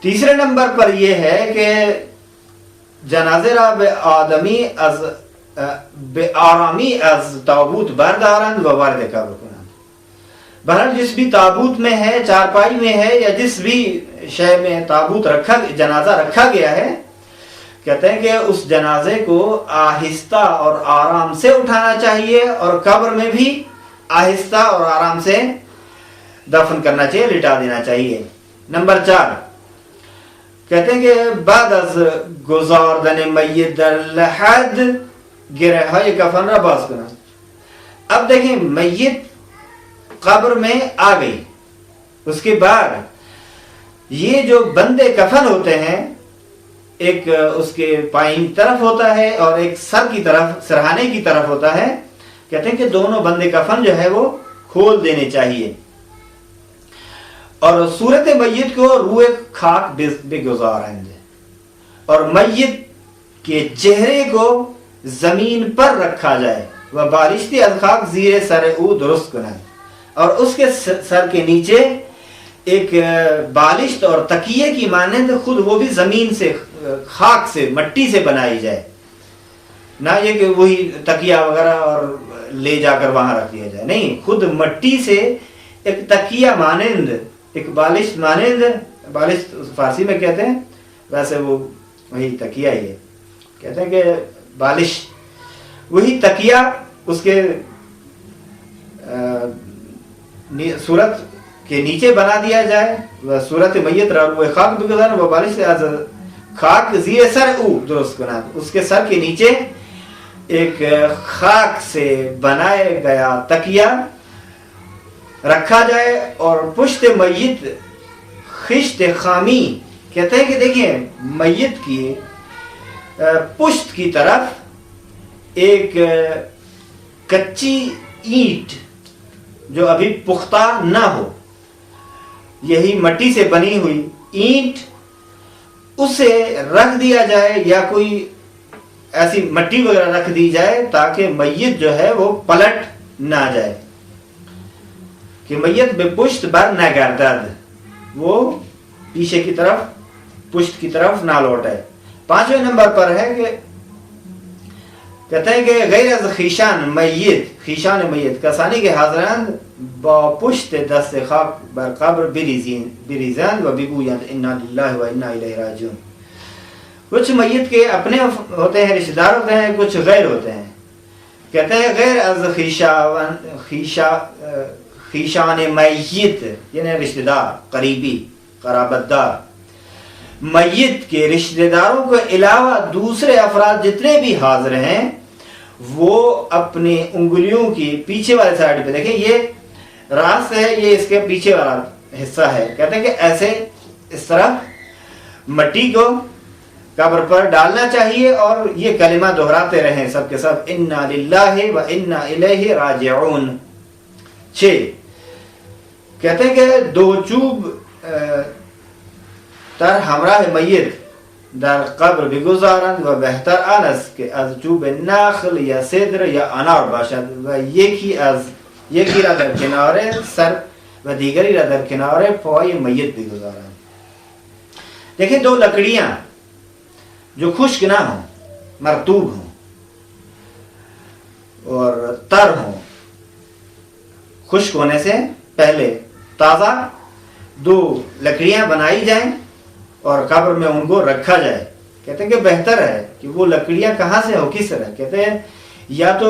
تیسرے نمبر پر یہ ہے کہ جنازه را به آرامی از تابوت بردارند و وارد قبر کنند. بہرحال جس بھی تابوت میں ہے، چارپائی میں ہے، یا جس بھی شے میں تابوت جنازہ رکھا گیا ہے، کہتے ہیں کہ اس جنازے کو آہستہ اور آرام سے اٹھانا چاہیے، اور قبر میں بھی آہستہ اور آرام سے دفن کرنا چاہیے، لٹا دینا چاہیے. نمبر 4 کہتے ہیں کہ بعد از گزاردن میت در لحد گره های کفن را باز کنند. اب دیکھیں میت قبر میں آ گئی، اس کے بعد یہ جو بندے کفن ہوتے ہیں، ایک اس کے پائیں طرف ہوتا ہے اور ایک سر کی طرف، سرہانے کی طرف ہوتا ہے. کہتے ہیں کہ دونوں بندے کفن جو ہے وہ کھول دینے چاہیے، اور صورت میت کو روئے خاک بگزارند، اور میت کے چہرے کو زمین پر رکھا جائے. وہ بالشتی از خاک زیر سر او درست کنند، اور اس کے سر کے نیچے ایک بالشت اور تکیے کی مانند خود وہ بھی زمین سے، خاک سے، مٹی سے بنائی جائے، نہ یہ کہ وہی تکیہ وغیرہ اور لے جا کر وہاں رکھ دیا جائے، نہیں، خود مٹی سے ایک تکیہ مانند، ایک بالشت مانند، بالشت فارسی میں کہتے ہیں، ویسے وہ وہی تکیہ ہی ہے، کہتے ہیں کہ بالش، وہی تکیہ اس کے صورت کے نیچے بنا دیا جائے. صورت میت روئے خاک بگزارند و بالش از خاک زیر سر او درست کنند، اس کے سر کے نیچے ایک خاک سے بنایا گیا تکیہ رکھا جائے، اور پشت میت خشت خامی، کہتے ہیں کہ دیکھیں میت کی پشت کی طرف ایک کچی اینٹ جو ابھی پختہ نہ ہو، یہی مٹی سے بنی ہوئی اینٹ، اسے رکھ دیا جائے، یا کوئی ایسی مٹی وغیرہ رکھ دی جائے تاکہ میت جو ہے وہ پلٹ نہ جائے، کہ میت بے پشت بر نہ گردد، وہ پیچھے کی طرف، پشت کی طرف نہ لوٹے. 5ویں نمبر پر ہے کہ کہتے ہیں کہ غیر از خیشان میت کسانی کے حاضران با پشت دست خاک بر قبر بریزند و بگویند انا للہ و انا الیہ راجعون. کچھ میت کے اپنے ہوتے ہیں، رشتہ دار ہوتے ہیں، کچھ غیر ہوتے ہیں. کہتے ہیں غیر از خیشان میت یعنی رشتہ دار، قریبی، قرابت دار، میت کے رشتہ داروں کے علاوہ دوسرے افراد جتنے بھی حاضر ہیں، وہ اپنی انگلیوں کی پیچھے والے سائڈ پہ، دیکھیں یہ راست ہے، یہ اس کے پیچھے والا حصہ ہے. کہتے ہیں کہ ایسے اس طرح مٹی کو قبر پر ڈالنا چاہیے، اور یہ کلمہ دہراتے رہیں سب کے سب، انا للہ و انا الیہ راجعون. 6 کہتے ہیں کہ 2 چوب تر ہمراہ میت در قبر بگذارند و بہتر آن است که از چوب نخل یا سدر یا انار باشد و یکی را در کنار سر و دیگری را در کنار پای میت بگذارند. دیکھیں 2 لکڑیاں جو خشک نہ ہوں، مرطوب ہوں اور تر ہوں، خشک ہونے سے پہلے تازہ 2 لکڑیاں بنائی جائیں اور قبر میں ان کو رکھا جائے. کہتے ہیں کہ بہتر ہے کہ وہ لکڑیاں کہاں سے ہوں، کس طرح. کہتے ہیں یا تو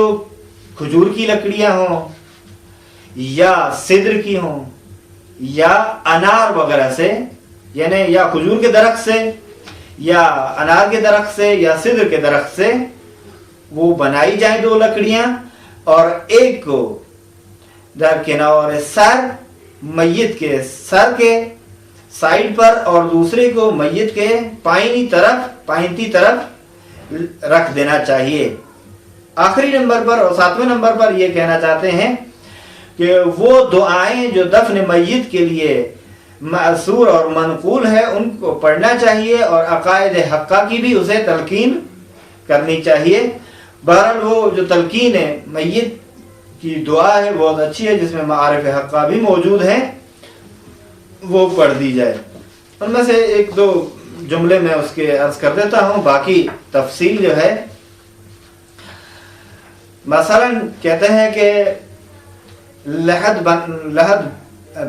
کھجور کی لکڑیاں ہوں، یا سدر کی ہوں، یا انار وغیرہ سے، یعنی یا کھجور کے درخت سے، یا انار کے درخت سے، یا سدر کے درخت سے وہ بنائی جائیں 2 لکڑیاں، اور ایک کو در کنار سر، میت کے سر کے سائڈ پر، اور دوسرے کو میت کے پائنتی طرف رکھ دینا چاہیے. آخری نمبر پر اور 7ویں نمبر پر یہ کہنا چاہتے ہیں کہ وہ دعائیں جو دفن میت کے لیے مأثور اور منقول ہے ان کو پڑھنا چاہیے، اور عقائد حقہ کی بھی اسے تلقین کرنی چاہیے. بہرحال وہ جو تلقین ہے میت کی دعا ہے بہت اچھی ہے، جس میں معارف حقہ بھی موجود ہیں، وہ پڑھ دی جائے. ان میں سے ایک دو جملے میں اس کے عرض کر دیتا ہوں، باقی تفصیل جو ہے مثلا کہتے ہیں کہ لحد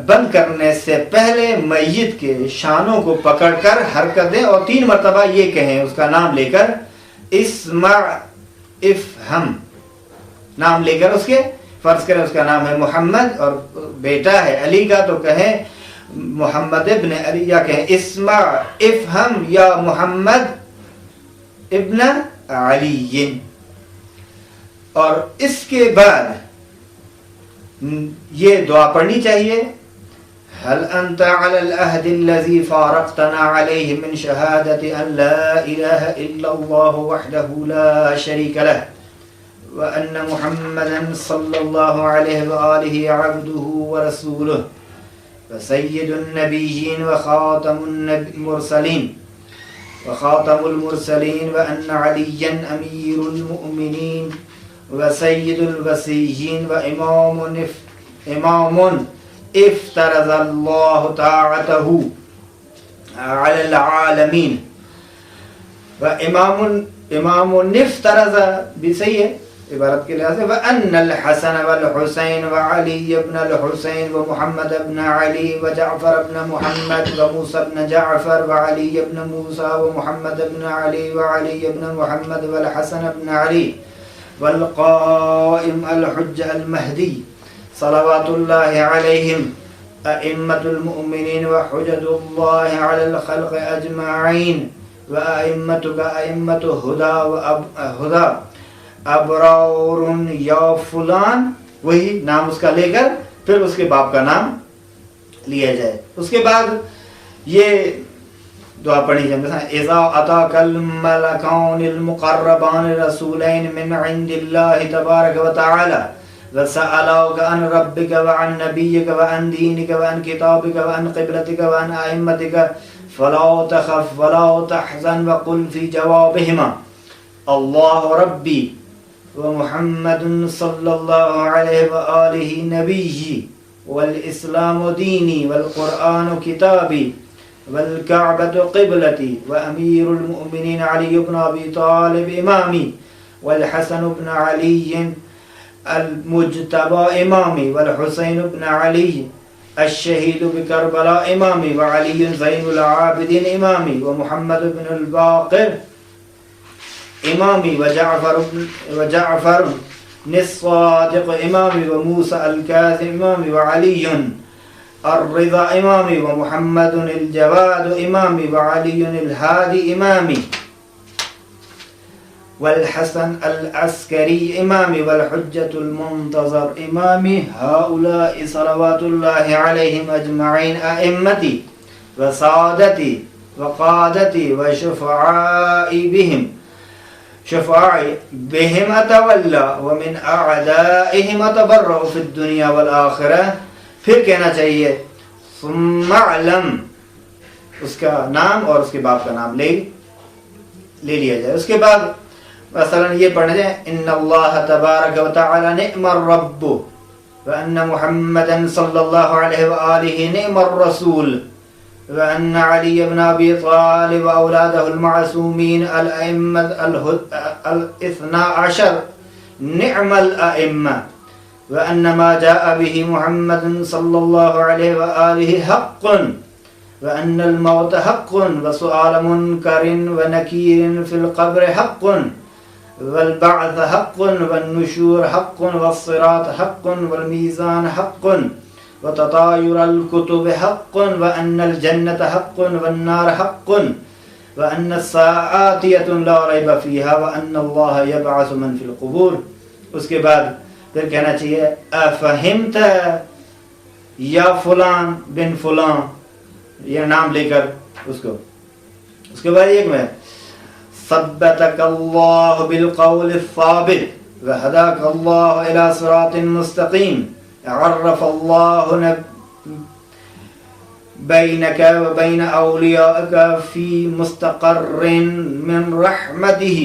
بند کرنے سے پہلے میت کے شانوں کو پکڑ کر حرکت دیں اور 3 مرتبہ یہ کہیں اس کا نام لے کر، اسمع افہم، نام لے کر اس کے، فرض کریں اس کا نام ہے محمد اور بیٹا ہے علی کا، تو کہیں محمد ابن علی، یا کہیں اسمع افہم یا محمد ابن علی. اور اس کے بعد یہ دعا پڑھنی چاہیے، هل انت على العهد الذي فارقتنا عليه من شهادة ان لا اله الا الله وحده لا شريك له وان محمدا صلى الله عليه واله عبده ورسوله وسيد النبيين وخاتم المرسلين وان عليا امير المؤمنين وسيد الوصيين وإمام افترض الله طاعته على العالمين وإمام افترض بسيء عبارت کے لحاظ سے وأن الحسن والحسين وعلي بن الحسين ومحمد بن علي وجعفر بن محمد وموسى بن جعفر وعلي بن موسى ومحمد بن علي وعلي بن محمد والحسن بن علي والقائم الحجة المهدي صلوات الله عليهم أئمة المؤمنين وحجة الله على الخلق أجمعين وأئمتك أئمة هدى ابرار یا فلان، وہی نام اس کا لے کر پھر اس کے باپ کا نام لیا جائے. اس کے بعد یہ دعا پڑھی جائے مثلا اذا اتاك الملكان المقربان رسولين من عند الله تبارك وتعالى وسألوك عن ربك وعن نبيك وعن دينك وعن كتابك وعن قبلتك وعن أئمتك فلا تخف ولا تحزن وقل في جوابهما الله ربي ومحمد صلى الله عليه وآله نبي والإسلام ديني والقرآن كتابي والكعبة قبلتي وأمير المؤمنين علي بن أبي طالب إمامي والحسن بن علي المجتبى إمامي والحسين بن علي الشهيد بكربلاء إمامي وعلي زين العابدين إمامي ومحمد بن الباقر إمامي وجعفر الصادق إمامي وموسى الكاظم إمامي وعلي الرضا إمامي ومحمد الجواد إمامي وعلي الهادي إمامي والحسن العسكري إمامي والحجة المنتظر إمامي هؤلاء صلوات الله عليهم أجمعين أئمتي وسادتي وقادتي وشفعائي بهم أتولى ومن أعدائهم أتبرأ في الدنيا والآخرة. پھر کہنا چاہیے ثم علم، اس کا نام اور اس کے باپ کا نام لے لیا جائے. اس کے بعد مثلا یہ پڑھنا جائے ان اللہ تبارک و تعالی نعم الرب وان محمدا صلی اللہ علیہ وآلہ نعم الرسول وان علی بن ابی طالب واولاده المعصومین الائمة الاثنا عشر نعم الائمة وأن ما جاء به محمد صلى الله عليه وآله حق وأن الموت حق وسؤال منكر ونكير في القبر حق والبعث حق والنشور حق والصراط حق والميزان حق وتطاير الكتب حق وأن الجنة حق والنار حق وأن الساعة آتية لا ريب فيها وأن الله يبعث من في القبور. اس کے بعد پھر کہنا چاہیے افہمت یا فلان بن فلان، یہ نام لے کر اس کو. اس کے بعد ایک میں ثبتك الله بالقول الثابت وهداك الله الى صراط مستقيم عرف الله بينك وبين اوليائك في مستقر من رحمته.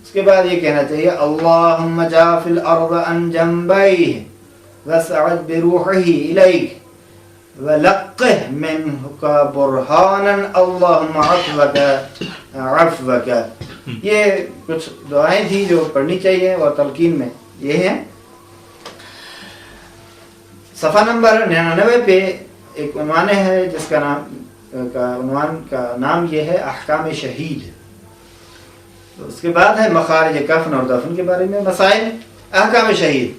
اس کے بعد یہ کہنا چاہیے اللہم جاف الارض عن جنبیہ وسعد بروحہ الیک وَلَقِّهْ مِنْهُ بُرْهَانًا اللَّهُمَّ عَفْوَكَ. یہ کچھ دعائیں تھی جو پڑھنی چاہیے اور تلقین میں یہ ہیں. صفحہ نمبر 99 پہ ایک عنوان ہے جس کا عنوان کا نام یہ ہے احکام شہید. اس کے بعد ہے مخارج کفن اور دفن کے بارے میں مسائل. احکام شہید،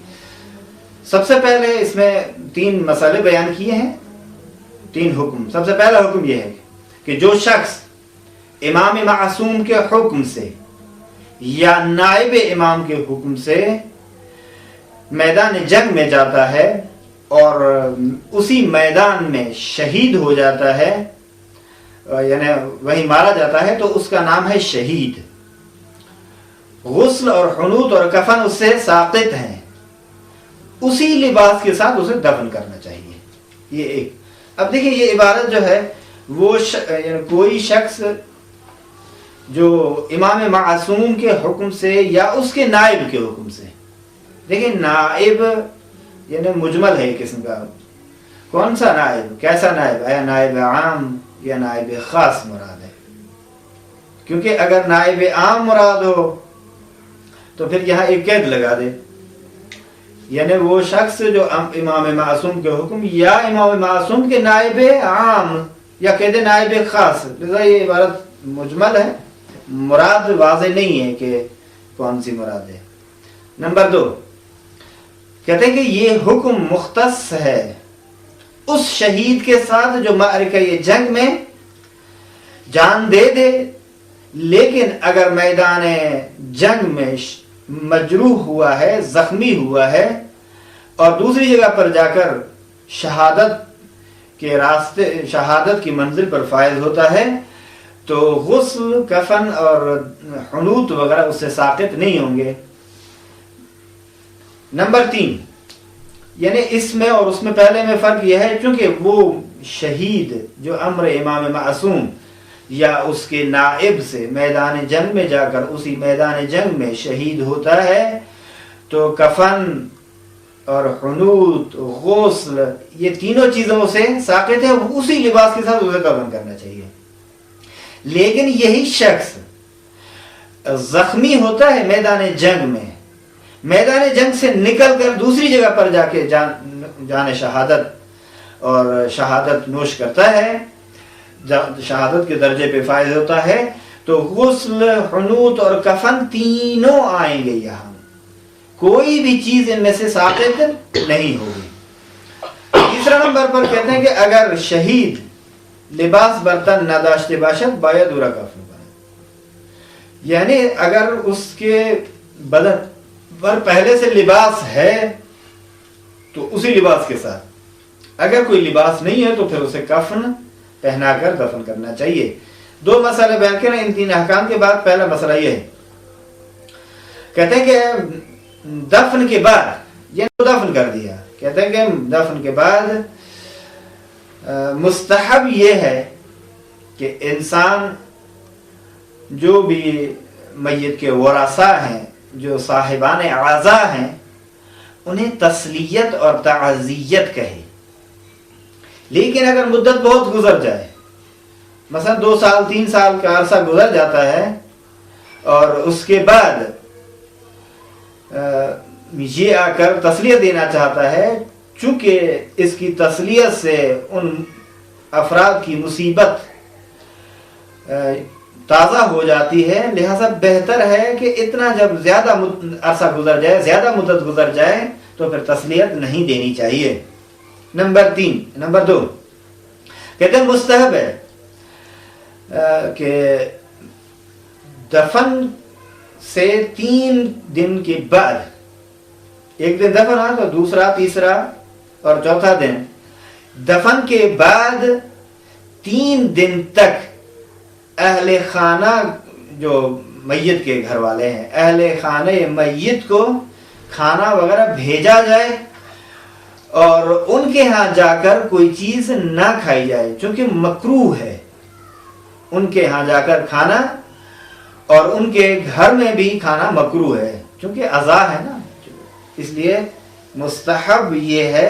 سب سے پہلے اس میں 3 مسئلے بیان کیے ہیں، 3 حکم. سب سے پہلا حکم یہ ہے کہ جو شخص امام معصوم کے حکم سے یا نائب امام کے حکم سے میدان جنگ میں جاتا ہے اور اسی میدان میں شہید ہو جاتا ہے، یعنی وہیں مارا جاتا ہے، تو اس کا نام ہے شہید. غسل اور حنوط اور کفن اس سے ساقط ہیں، اسی لباس کے ساتھ اسے دفن کرنا چاہیے. یہ ایک. اب دیکھیں یہ عبارت جو ہے وہ یعنی کوئی شخص جو امام معصوم کے حکم سے یا اس کے نائب کے حکم سے، دیکھیں نائب یعنی مجمل ہے قسم کا. کون سا نائب؟ کیسا نائب؟ آیا نائب عام یا نائب خاص مراد ہے؟ کیونکہ اگر نائب عام مراد ہو تو پھر یہاں ایک قید لگا دے، یعنی وہ شخص جو امام معصوم کے حکم یا امام معصوم کے نائب عام یا قید نائب خاص. لذا یہ عبارت مجمل ہے، مراد واضح نہیں ہے کہ کون سی مراد ہے. نمبر 2 کہتے ہیں کہ یہ حکم مختص ہے اس شہید کے ساتھ جو معرکہ جنگ میں جان دے دے، لیکن اگر میدان جنگ میں مجروح ہوا ہے، زخمی ہوا ہے اور دوسری جگہ پر جا کر شہادت کی منزل پر فائز ہوتا ہے تو غسل، کفن اور حنوط وغیرہ اس سے ساقط نہیں ہوں گے. نمبر 3 یعنی اس میں اور اس میں پہلے میں فرق یہ ہے چونکہ وہ شہید جو امر امام معصوم یا اس کے نائب سے میدان جنگ میں جا کر اسی میدان جنگ میں شہید ہوتا ہے تو کفن اور حنوط، غسل، یہ تینوں چیزوں سے ساقط ہے، اسی لباس کے ساتھ اسے کفن کرنا چاہیے. لیکن یہی شخص زخمی ہوتا ہے میدان جنگ میں، میدان جنگ سے نکل کر دوسری جگہ پر جا کے جان شہادت اور شہادت نوش کرتا ہے، شہادت کے درجے پہ فائز ہوتا ہے، تو غسل، حنوط اور کفن تینوں آئیں گے. یہاں کوئی بھی چیز ان میں سے ساقط نہیں ہوگی. تیسرا نمبر پر کہتے ہیں کہ اگر شہید لباس برتن نہ داشتے باشد باید اورا کفن بنے، یعنی اگر اس کے بدن پر پہلے سے لباس ہے تو اسی لباس کے ساتھ، اگر کوئی لباس نہیں ہے تو پھر اسے کفن پہنا کر دفن کرنا چاہیے. 2 مسئلے بیان کریں ان 3 احکام کے بعد. پہلا مسئلہ یہ ہے، کہتے ہیں کہ دفن کے بعد یہ دفن کر دیا، کہتے ہیں کہ دفن کے بعد مستحب یہ ہے کہ انسان جو بھی میت کے ورثاء ہیں، جو صاحبان اعضاء ہیں، انہیں تسلیت اور تعزیت کہے. لیکن اگر مدت بہت گزر جائے، مثلا 2 سال 3 سال کا عرصہ گزر جاتا ہے اور اس کے بعد یہ آ کر تسلیت دینا چاہتا ہے، چونکہ اس کی تسلیت سے ان افراد کی مصیبت تازہ ہو جاتی ہے، لہذا بہتر ہے کہ اتنا جب زیادہ عرصہ گزر جائے، زیادہ مدت گزر جائے تو پھر تسلیت نہیں دینی چاہیے. نمبر 2 کہتے ہیں مستحب ہے کہ دفن سے 3 دن کے بعد، ایک دن دفن ہوا تو دوسرا، تیسرا اور چوتھا دن، دفن کے بعد 3 دن تک اہل خانہ جو میت کے گھر والے ہیں، اہل خانہ میت کو کھانا وغیرہ بھیجا جائے اور ان کے ہاں جا کر کوئی چیز نہ کھائی جائے، چونکہ مکروہ ہے ان کے ہاں جا کر کھانا، اور ان کے گھر میں بھی کھانا مکروہ ہے چونکہ اذا ہے نا. اس لیے مستحب یہ ہے